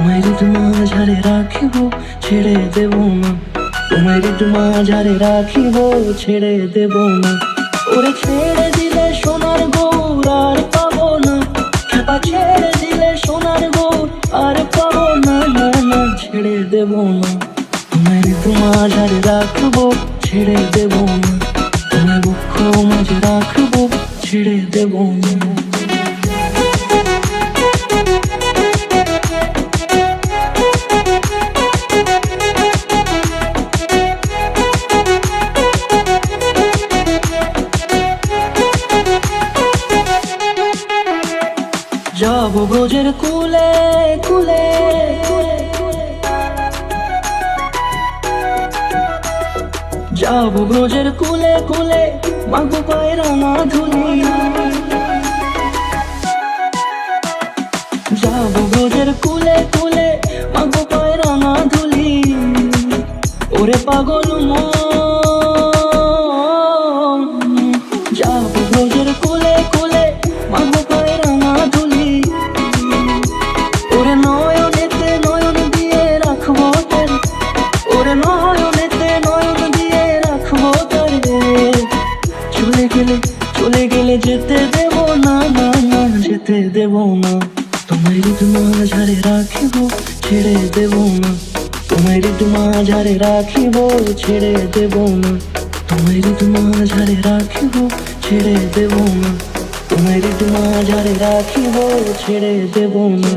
তোমার মাঝারে রাখিব ছেড়ে দেব না, তোমার মাঝারে রাখিব ছেড়ে দেব না। ওরে ছেড়ে দিলে সোনার গৌর আর পাবো না, খেপা ছেড়ে দিলে সোনার গৌর আর পাবো না, না না ছেড়ে দেব না। তোমার মাঝারে রাখবো ছেড়ে দেব না, তোমার বক্ষ মাঝে রাখবো ছেড়ে দেব না। যাব ব্রজের কুলে কুলে, যাব ব্রজের কুলে কুলে, মাগো পায়ের না ধুলি। যাব ব্রজের কুলে কুলে, মাগো পায়ের না ধুলি। ওরে পাগল মন, যাব ব্রজের কুলে কুলে, মাগো পায়ের না ধুলি। ওরে নয়নেতে নয়ন দিয়ে রাখবো তারে, ওরে নয়নেতে নয়ন দিয়ে রাখবো তারে। চলে গেলে চলে গেলে যেতে দেব না, না না যেতে দেব না। তোমার মাঝারে রাখিব ছেড়ে দেব না, তোমার মাঝারে রাখিব ছেড়ে দেব না। তোমার মাঝারে রাখিব ছেড়ে দেব না, তোমার মাঝারে রাখিব ছেড়ে দেব না।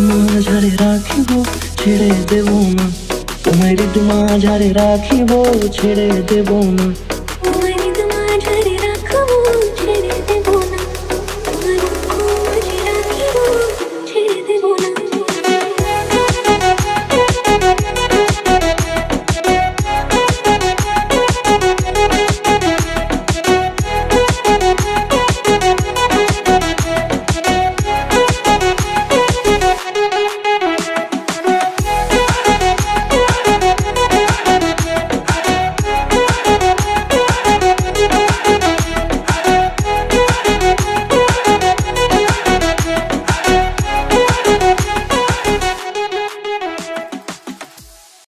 মাঝারে রাখিব ছেড়ে দেব না, তোমার মাঝারে রাখিব ছেড়ে দেব না।